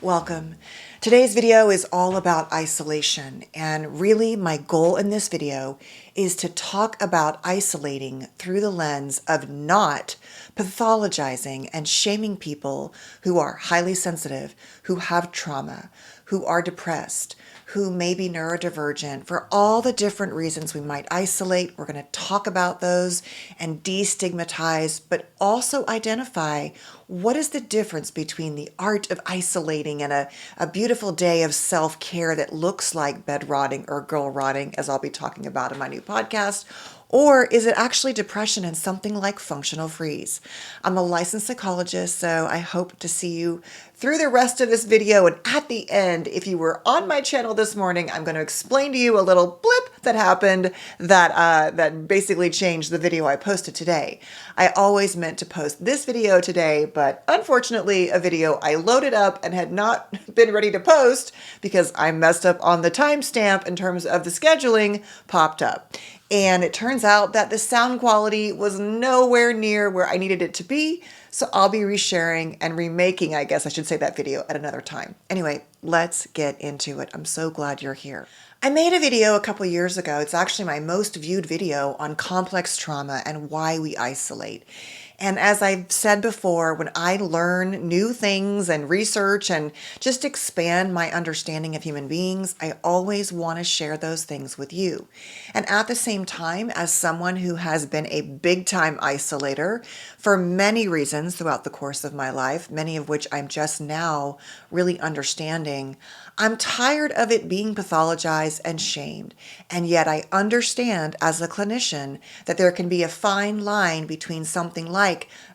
Welcome. Today's video is all about isolation, and really my goal in this video is to talk about isolating through the lens of not pathologizing and shaming people who are highly sensitive, who have trauma, who are depressed, who may be neurodivergent. For all the different reasons we might isolate, we're going to talk about those and destigmatize, but also identify what is the difference between the art of isolating and a beautiful day of self-care that looks like bed rotting or girl rotting, as I'll be talking about in my new podcast, or is it actually depression and something like functional freeze? I'm a licensed psychologist, so I hope to see you through the rest of this video. And at the end, if you were on my channel this morning, I'm going to explain to you a little blip that happened that basically changed the video I posted today. I always meant to post this video today, but unfortunately, a video I loaded up and had not been ready to post because I messed up on the timestamp in terms of the scheduling popped up. And it turns out that the sound quality was nowhere near where I needed it to be. So I'll be resharing and remaking, I guess I should say, that video at another time. Anyway, let's get into it. I'm so glad you're here. I made a video a couple years ago. It's actually my most viewed video on complex trauma and why we isolate. And as I've said before, when I learn new things and research and just expand my understanding of human beings, I always want to share those things with you. And at the same time, as someone who has been a big time isolator for many reasons throughout the course of my life, many of which I'm just now really understanding, I'm tired of it being pathologized and shamed. And yet I understand as a clinician that there can be a fine line between something like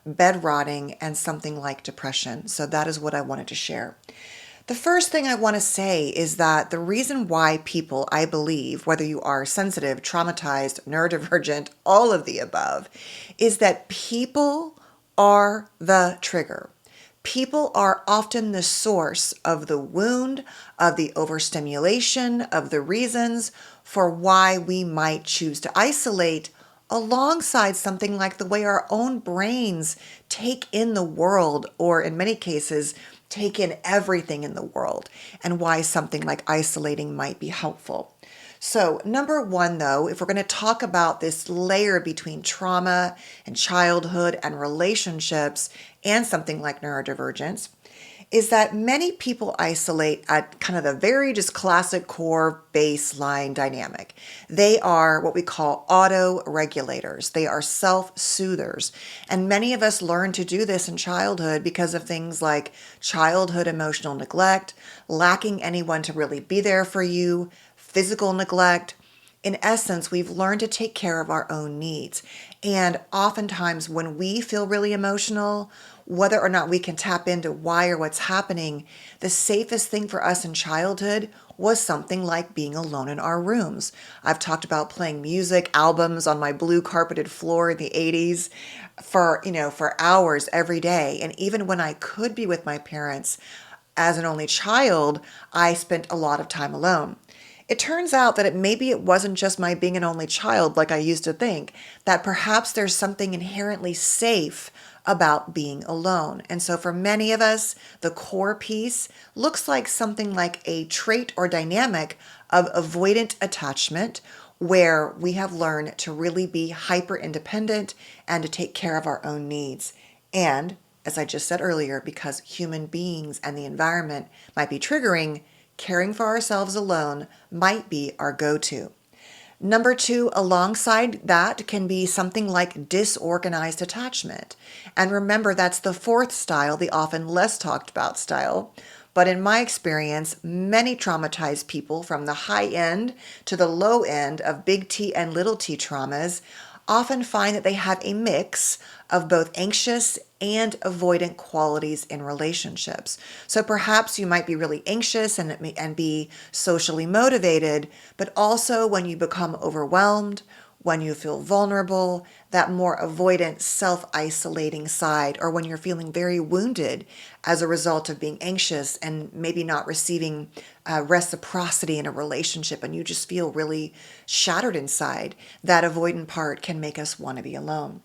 bed rotting and something like depression. So that is what I wanted to share. The first thing I want to say is that the reason why people, I believe, whether you are sensitive, traumatized, neurodivergent, all of the above, is that people are the trigger. People are often the source of the wound, of the overstimulation, of the reasons for why we might choose to isolate, alongside something like the way our own brains take in the world, or in many cases, take in everything in the world, and why something like isolating might be helpful. So number one, though, if we're going to talk about this layer between trauma and childhood and relationships and something like neurodivergence, is that many people isolate at kind of the very just classic core baseline dynamic. They are what we call auto-regulators. They are self-soothers. And many of us learn to do this in childhood because of things like childhood emotional neglect, lacking anyone to really be there for you, physical neglect. In essence, we've learned to take care of our own needs. And oftentimes when we feel really emotional, whether or not we can tap into why or what's happening, the safest thing for us in childhood was something like being alone in our rooms. I've talked about playing music, albums on my blue carpeted floor in the 80s for hours every day. And even when I could be with my parents as an only child, I spent a lot of time alone. It turns out that maybe it wasn't just my being an only child like I used to think, that perhaps there's something inherently safe about being alone. And so for many of us, the core piece looks like something like a trait or dynamic of avoidant attachment, where we have learned to really be hyper independent and to take care of our own needs. And as I just said earlier, because human beings and the environment might be triggering, caring for ourselves alone might be our go-to. Number two, alongside that can be something like disorganized attachment. And remember, that's the fourth style, the often less talked about style. But in my experience, many traumatized people from the high end to the low end of big T and little t traumas often find that they have a mix of both anxious and avoidant qualities in relationships. So perhaps you might be really anxious and be socially motivated, but also when you become overwhelmed, when you feel vulnerable, that more avoidant, self-isolating side, or when you're feeling very wounded as a result of being anxious and maybe not receiving reciprocity in a relationship, and you just feel really shattered inside, that avoidant part can make us want to be alone.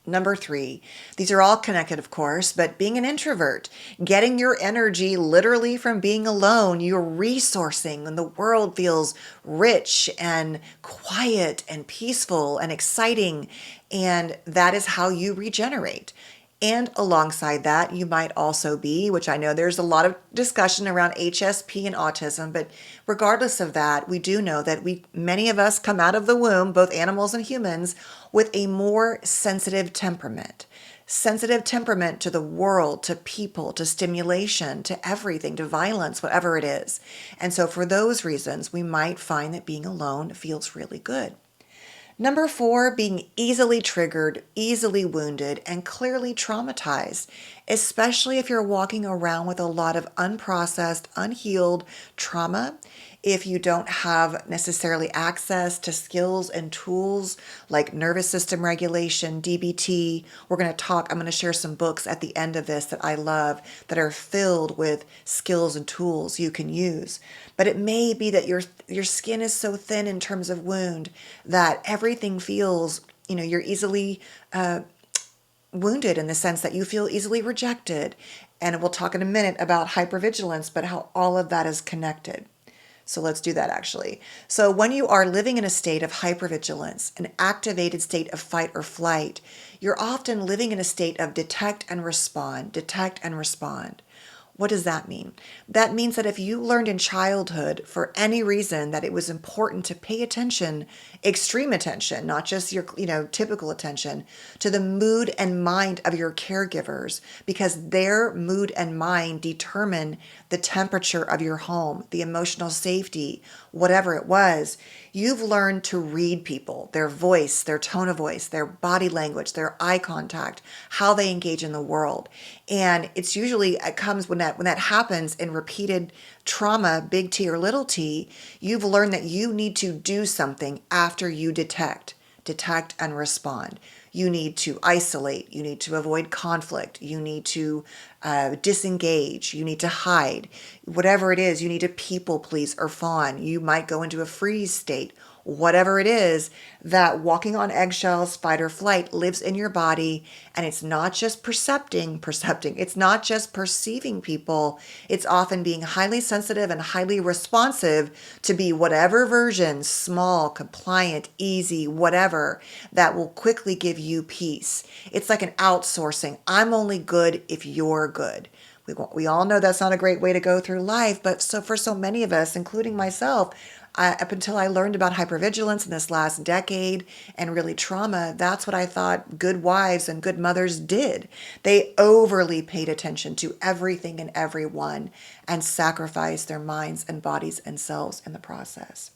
Number 3, these are all connected, of course, but being an introvert, getting your energy literally from being alone, you're resourcing when the world feels rich and quiet and peaceful and exciting. And that is how you regenerate. And alongside that, you might also be, which I know there's a lot of discussion around HSP and autism, but regardless of that, we do know that many of us come out of the womb, both animals and humans, with a more sensitive temperament. Sensitive temperament to the world, to people, to stimulation, to everything, to violence, whatever it is. And so for those reasons, we might find that being alone feels really good. Number 4, being easily triggered, easily wounded, and clearly traumatized, especially if you're walking around with a lot of unprocessed, unhealed trauma. If you don't have necessarily access to skills and tools like nervous system regulation, DBT, I'm going to share some books at the end of this that I love that are filled with skills and tools you can use. But it may be that your skin is so thin in terms of wound that everything feels, you're easily wounded in the sense that you feel easily rejected. And we'll talk in a minute about hypervigilance, but how all of that is connected. So let's do that actually. So when you are living in a state of hypervigilance, an activated state of fight or flight, you're often living in a state of detect and respond, detect and respond. What does that mean? That means that if you learned in childhood for any reason that it was important to pay attention, extreme attention, not just your, typical attention, to the mood and mind of your caregivers, because their mood and mind determine the temperature of your home, the emotional safety, whatever it was, you've learned to read people, their voice, their tone of voice, their body language, their eye contact, how they engage in the world. And it comes when that happens in repeated trauma, big T or little t, you've learned that you need to do something after you detect and respond. You need to isolate. You need to avoid conflict. You need to disengage. You need to hide. Whatever it is, you need to people please or fawn. You might go into a freeze state. Whatever it is, that walking on eggshells, fight or flight lives in your body, and it's not just percepting, it's not just perceiving people, it's often being highly sensitive and highly responsive to be whatever version, small, compliant, easy, whatever, that will quickly give you peace. It's like an outsourcing. I'm only good if you're good. We all know that's not a great way to go through life, but for so many of us, including myself, up until I learned about hypervigilance in this last decade and really trauma, that's what I thought good wives and good mothers did. They overly paid attention to everything and everyone and sacrificed their minds and bodies and selves in the process.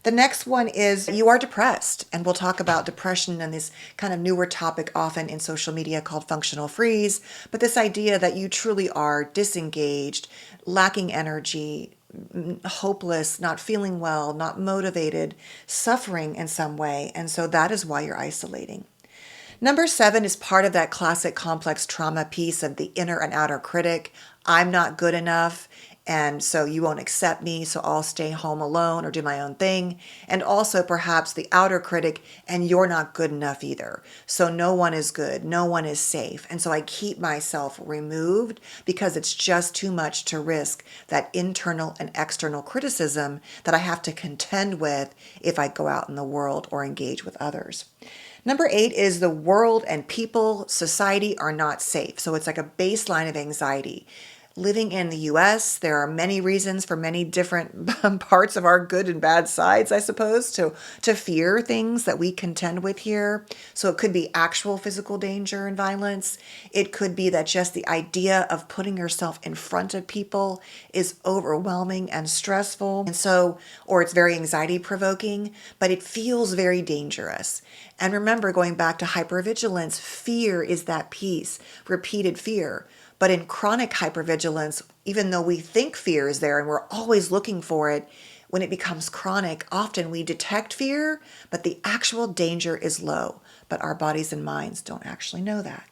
The next one is you are depressed, and we'll talk about depression and this kind of newer topic often in social media called functional freeze, but this idea that you truly are disengaged, lacking energy, hopeless, not feeling well, not motivated, suffering in some way, and so that is why you're isolating. Number 7 is part of that classic complex trauma piece of the inner and outer critic. I'm not good enough, and so you won't accept me, so I'll stay home alone or do my own thing. And also perhaps the outer critic, and you're not good enough either. So no one is good, no one is safe. And so I keep myself removed because it's just too much to risk that internal and external criticism that I have to contend with if I go out in the world or engage with others. Number 8 is the world and people, society are not safe. So it's like a baseline of anxiety. Living in the US, there are many reasons for many different parts of our good and bad sides, I suppose, to fear things that we contend with here. So it could be actual physical danger and violence. It could be that just the idea of putting yourself in front of people is overwhelming and stressful. And so, or it's very anxiety provoking, but it feels very dangerous. And remember, going back to hypervigilance, fear is that piece, repeated fear. But in chronic hypervigilance, even though we think fear is there and we're always looking for it, when it becomes chronic, often we detect fear, but the actual danger is low. But our bodies and minds don't actually know that.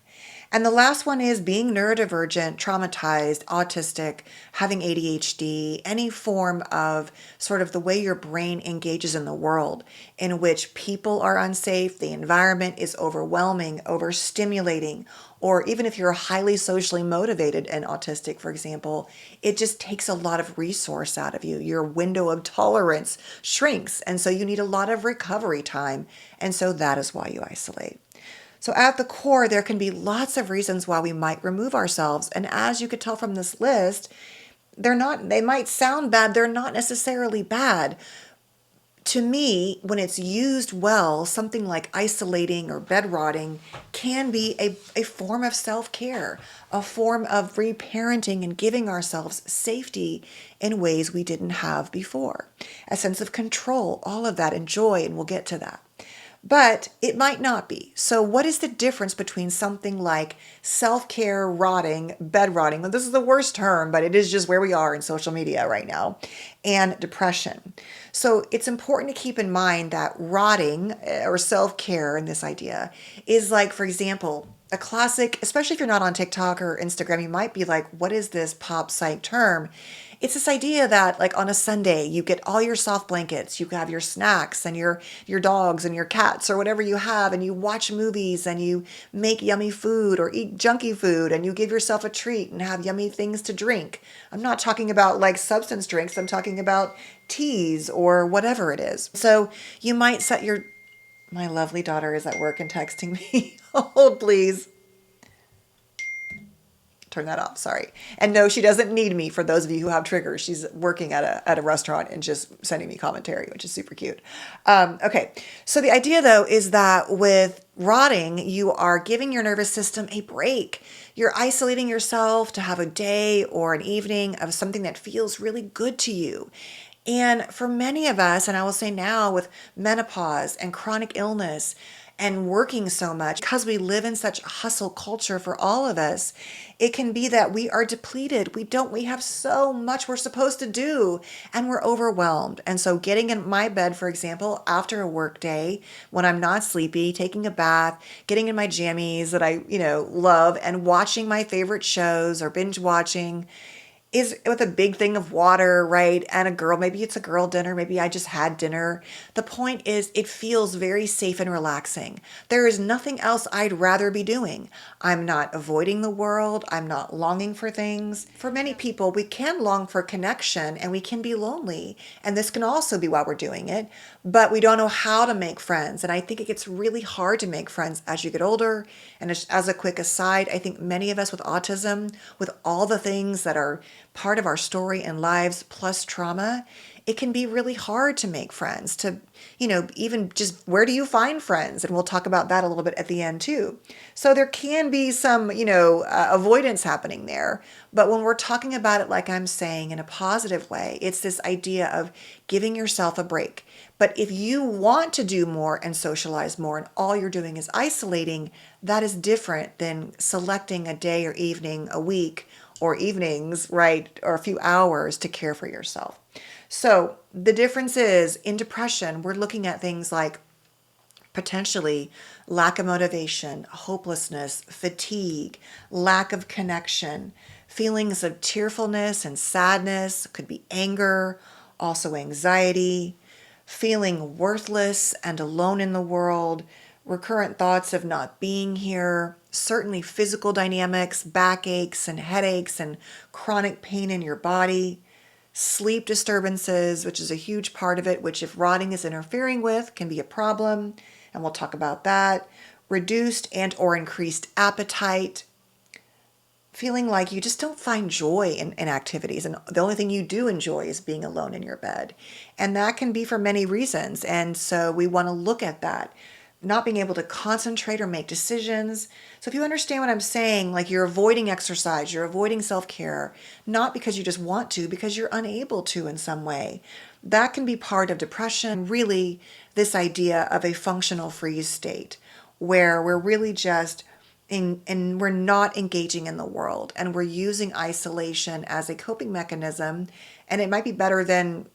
And the last one is being neurodivergent, traumatized, autistic, having ADHD, any form of sort of the way your brain engages in the world, in which people are unsafe, the environment is overwhelming, overstimulating, or even if you're highly socially motivated and autistic, for example, it just takes a lot of resource out of you. Your window of tolerance shrinks, and so you need a lot of recovery time, and so that is why you isolate. So at the core, there can be lots of reasons why we might remove ourselves. And as you could tell from this list, they might sound bad, they're not necessarily bad. To me, when it's used well, something like isolating or bed rotting can be a form of self-care, a form of reparenting and giving ourselves safety in ways we didn't have before. A sense of control, all of that, and joy, and we'll get to that. But it might not be. So what is the difference between something like self-care rotting, bed rotting? Well, this is the worst term, but it is just where we are in social media right now, and depression. So it's important to keep in mind that rotting or self-care in this idea is like, for example, a classic, especially if you're not on TikTok or Instagram, you might be like, what is this pop psych term? It's this idea that like on a Sunday, you get all your soft blankets, you have your snacks and your dogs and your cats or whatever you have, and you watch movies and you make yummy food or eat junky food and you give yourself a treat and have yummy things to drink. I'm not talking about like substance drinks, I'm talking about teas or whatever it is. So you might set your, my lovely daughter is at work and texting me. Hold, please. Turn that off. Sorry. And no, she doesn't need me. For those of you who have triggers, she's working at a restaurant and just sending me commentary, which is super cute. Okay. So the idea though is that with rotting, you are giving your nervous system a break. You're isolating yourself to have a day or an evening of something that feels really good to you. And for many of us, and I will say now with menopause and chronic illness, and working so much because we live in such a hustle culture for all of us, it can be that we are depleted. We have so much we're supposed to do and we're overwhelmed. And so getting in my bed, for example, after a work day, when I'm not sleepy, taking a bath, getting in my jammies that I, love and watching my favorite shows or binge watching is with a big thing of water, right? And maybe it's a girl dinner, maybe I just had dinner. The point is, it feels very safe and relaxing. There is nothing else I'd rather be doing. I'm not avoiding the world. I'm not longing for things. For many people, we can long for connection and we can be lonely. And this can also be why we're doing it, but we don't know how to make friends. And I think it gets really hard to make friends as you get older. And as a quick aside, I think many of us with autism, with all the things that are part of our story and lives plus trauma, it can be really hard to make friends, to, even just where do you find friends? And we'll talk about that a little bit at the end too. So there can be some, avoidance happening there. But when we're talking about it, like I'm saying, in a positive way, it's this idea of giving yourself a break. But if you want to do more and socialize more and all you're doing is isolating, that is different than selecting a day or evening, a week, or evenings, right, or a few hours to care for yourself. So the difference is in depression, we're looking at things like potentially lack of motivation, hopelessness, fatigue, lack of connection, feelings of tearfulness and sadness, could be anger, also anxiety, feeling worthless and alone in the world, recurrent thoughts of not being here, certainly physical dynamics, backaches and headaches and chronic pain in your body, sleep disturbances, which is a huge part of it, which if rotting is interfering with can be a problem, and we'll talk about that, reduced and or increased appetite, feeling like you just don't find joy in activities, and the only thing you do enjoy is being alone in your bed. And that can be for many reasons, and so we want to look at that. Not being able to concentrate or make decisions. So if you understand what I'm saying, like you're avoiding exercise, you're avoiding self-care, not because you just want to, because you're unable to in some way. That can be part of depression, really this idea of a functional freeze state, where we're really just and we're not engaging in the world, and we're using isolation as a coping mechanism, and it might be better than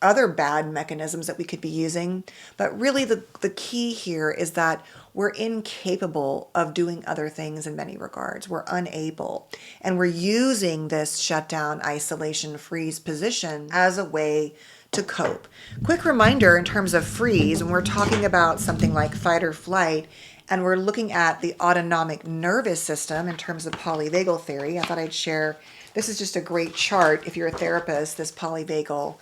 other bad mechanisms that we could be using. But really the key here is that we're incapable of doing other things in many regards. We're unable. And we're using this shutdown, isolation, freeze position as a way to cope. Quick reminder in terms of freeze, when we're talking about something like fight or flight, and we're looking at the autonomic nervous system in terms of polyvagal theory, I thought I'd share, this is just a great chart if you're a therapist, this polyvagal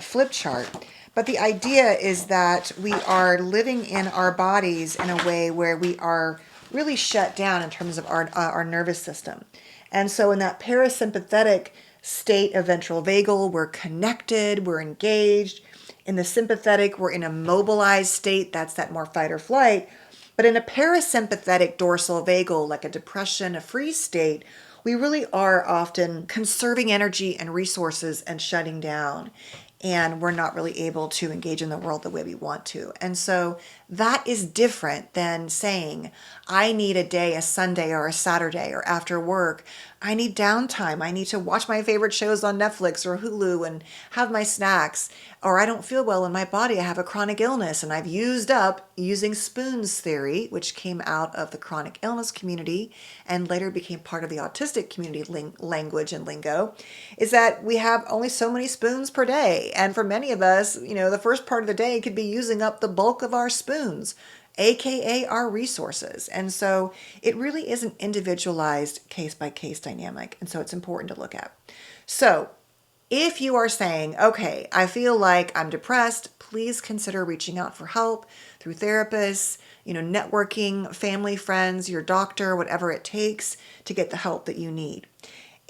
flip chart. But the idea is that we are living in our bodies in a way where we are really shut down in terms of our nervous system. And so in that parasympathetic state of ventral vagal, we're connected, we're engaged. In the sympathetic, we're in a mobilized state, that's that more fight or flight. But in a parasympathetic dorsal vagal, like a depression, a freeze state, we really are often conserving energy and resources and shutting down. And we're not really able to engage in the world the way we want to. And so that is different than saying, I need a day, a Sunday or a Saturday or after work. I need downtime. I need to watch my favorite shows on Netflix or Hulu and have my snacks. Or I don't feel well in my body. I have a chronic illness and I've used up using Spoon's theory, which came out of the chronic illness community and later became part of the autistic community language and lingo, is that we have only so many spoons per day. And for many of us, the first part of the day could be using up the bulk of our spoons, AKA our resources. And so it really is an individualized case-by-case dynamic. And so it's important to look at. So if you are saying, okay, I feel like I'm depressed, please consider reaching out for help through therapists, networking, family, friends, your doctor, whatever it takes to get the help that you need.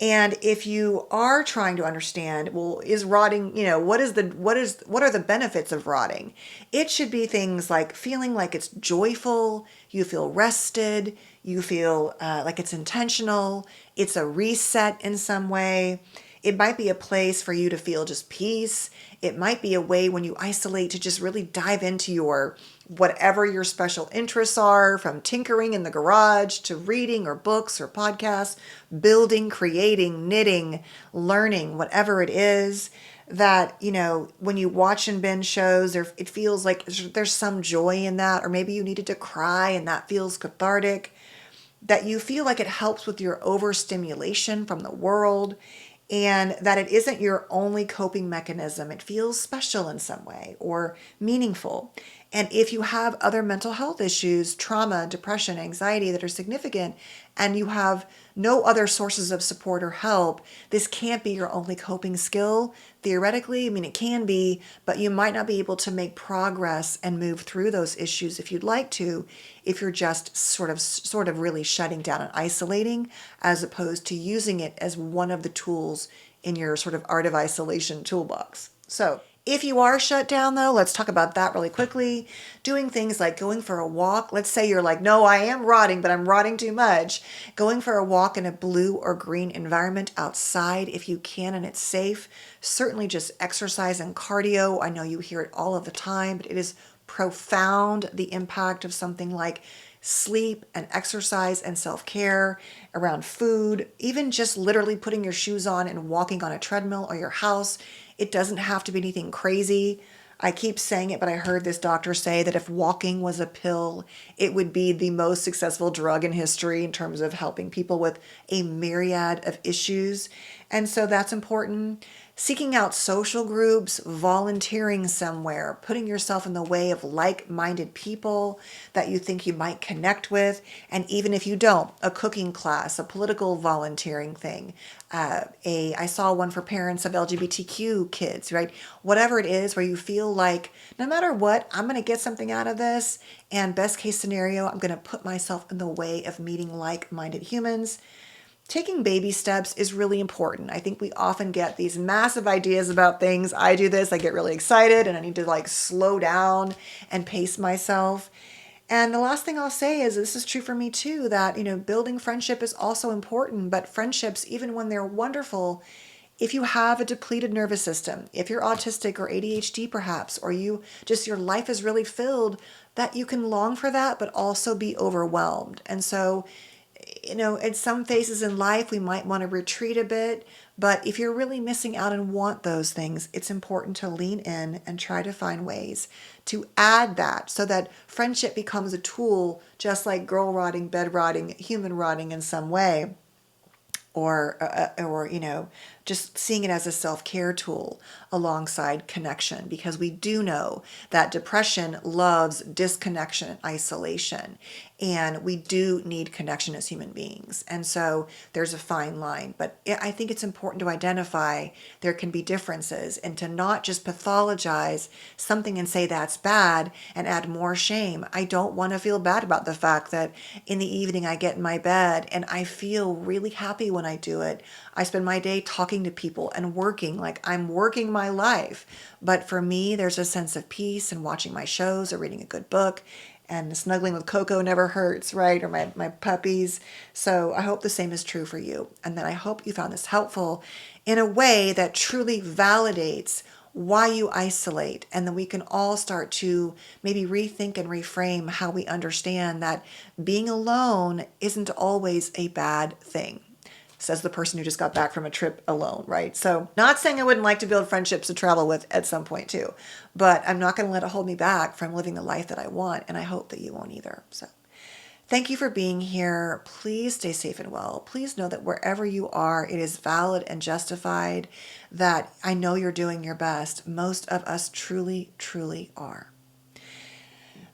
And if you are trying to understand, well, is rotting, what are the benefits of rotting? It should be things like feeling like it's joyful, you feel rested, you feel like it's intentional, it's a reset in some way. It might be a place for you to feel just peace. It might be a way when you isolate to just really dive into your whatever your special interests are, from tinkering in the garage to reading or books or podcasts, building, creating, knitting, learning, whatever it is that, when you watch and binge shows, it feels like there's some joy in that, or maybe you needed to cry and that feels cathartic, that you feel like it helps with your overstimulation from the world, and that it isn't your only coping mechanism. It feels special in some way or meaningful. And if you have other mental health issues, trauma, depression, anxiety that are significant, and you have no other sources of support or help, this can't be your only coping skill. Theoretically, it can be, but you might not be able to make progress and move through those issues if you'd like to, if you're just sort of really shutting down and isolating, as opposed to using it as one of the tools in your sort of art of isolation toolbox. So if you are shut down, though, let's talk about that really quickly. Doing things like going for a walk. Let's say you're like, no, I am rotting, but I'm rotting too much. Going for a walk in a blue or green environment outside if you can and it's safe. Certainly just exercise and cardio. I know you hear it all of the time, but it is profound, the impact of something like sleep and exercise and self-care around food, even just literally putting your shoes on and walking on a treadmill or your house. It doesn't have to be anything crazy. I keep saying it, but I heard this doctor say that if walking was a pill, it would be the most successful drug in history in terms of helping people with a myriad of issues. And so that's important. Seeking out social groups, volunteering somewhere, putting yourself in the way of like-minded people that you think you might connect with. And even if you don't, a cooking class, a political volunteering thing. I saw one for parents of LGBTQ kids, right? Whatever it is where you feel like no matter what, I'm going to get something out of this. And best case scenario, I'm going to put myself in the way of meeting like-minded humans. Taking baby steps is really important. I think we often get these massive ideas about things. I do this, I get really excited and I need to slow down and pace myself. And the last thing I'll say is this is true for me too, that, building friendship is also important, but friendships, even when they're wonderful, if you have a depleted nervous system, if you're autistic or ADHD perhaps, or your life is really filled, that you can long for that, but also be overwhelmed. And so at some phases in life, we might want to retreat a bit. But if you're really missing out and want those things, it's important to lean in and try to find ways to add that so that friendship becomes a tool, just like girl rotting, bed rotting, human rotting in some way. Or just seeing it as a self-care tool alongside connection, because we do know that depression loves disconnection and isolation, and we do need connection as human beings. And so there's a fine line, but I think it's important to identify there can be differences and to not just pathologize something and say that's bad and add more shame. I don't want to feel bad about the fact that in the evening I get in my bed and I feel really happy when I do it. I spend my day talking to people and working like I'm working my life. But for me, there's a sense of peace in watching my shows or reading a good book, and snuggling with Coco never hurts, right? Or my puppies. So I hope the same is true for you. And then I hope you found this helpful in a way that truly validates why you isolate, and then we can all start to maybe rethink and reframe how we understand that being alone isn't always a bad thing. Says the person who just got back from a trip alone, right? So not saying I wouldn't like to build friendships to travel with at some point too, but I'm not going to let it hold me back from living the life that I want, and I hope that you won't either. So thank you for being here. Please stay safe and well. Please know that wherever you are, it is valid and justified, that I know you're doing your best. Most of us truly, truly are.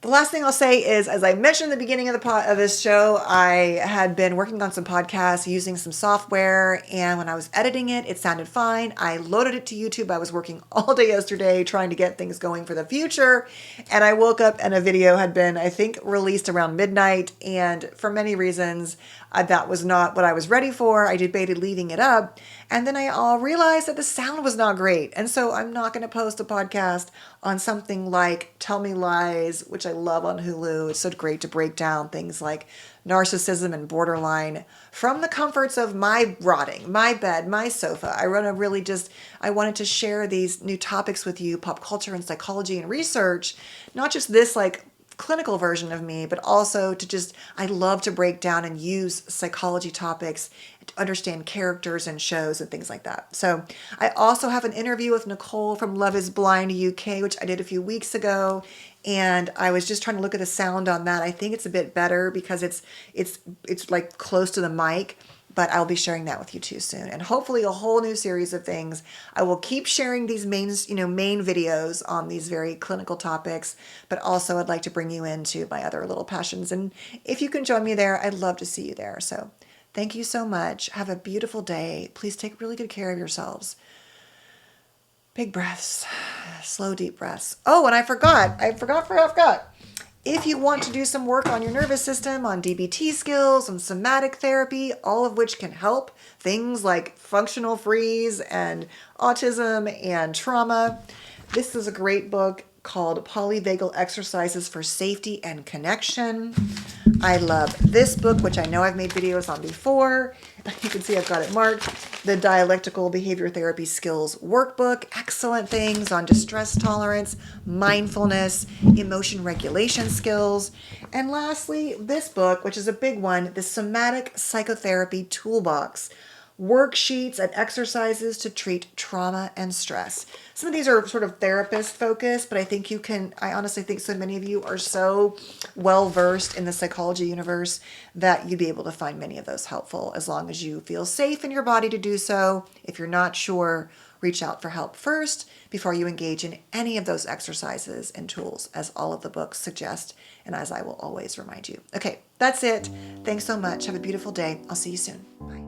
The last thing I'll say is, as I mentioned at the beginning of this show, I had been working on some podcasts using some software, and when I was editing it, it sounded fine. I loaded it to YouTube. I was working all day yesterday trying to get things going for the future, and I woke up and a video had been, I think, released around midnight, and for many reasons, that was not what I was ready for. I debated leaving it up, and then I realized that the sound was not great, and so I'm not going to post a podcast on something like Tell Me Lies, which I love on Hulu. It's so great to break down things like narcissism and borderline from the comforts of my rotting, my bed, my sofa. I wanted to share these new topics with you, pop culture and psychology and research, not just this like clinical version of me, but also I love to break down and use psychology topics to understand characters and shows and things like that. So I also have an interview with Nicole from Love is Blind UK, which I did a few weeks ago. And I was just trying to look at the sound on that. I think it's a bit better because it's like close to the mic. But I'll be sharing that with you too soon. And hopefully a whole new series of things. I will keep sharing these main videos on these very clinical topics, but also I'd like to bring you into my other little passions. And if you can join me there, I'd love to see you there. So thank you so much. Have a beautiful day. Please take really good care of yourselves. Big breaths, slow, deep breaths. Oh, and I forgot. If you want to do some work on your nervous system, on DBT skills, on somatic therapy, all of which can help things like functional freeze and autism and trauma, this is a great book called Polyvagal Exercises for Safety and Connection. I love this book, which I know I've made videos on before. You can see I've got it marked. The Dialectical Behavior Therapy Skills Workbook. Excellent things on distress tolerance, mindfulness, emotion regulation skills. And lastly, this book, which is a big one, the Somatic Psychotherapy Toolbox. Worksheets and exercises to treat trauma and stress. Some of these are sort of therapist focused, but I honestly think so many of you are so well versed in the psychology universe that you'd be able to find many of those helpful as long as you feel safe in your body to do so. If you're not sure, reach out for help first before you engage in any of those exercises and tools, as all of the books suggest, and as I will always remind you. Okay, that's it. Thanks so much. Have a beautiful day. I'll see you soon. Bye.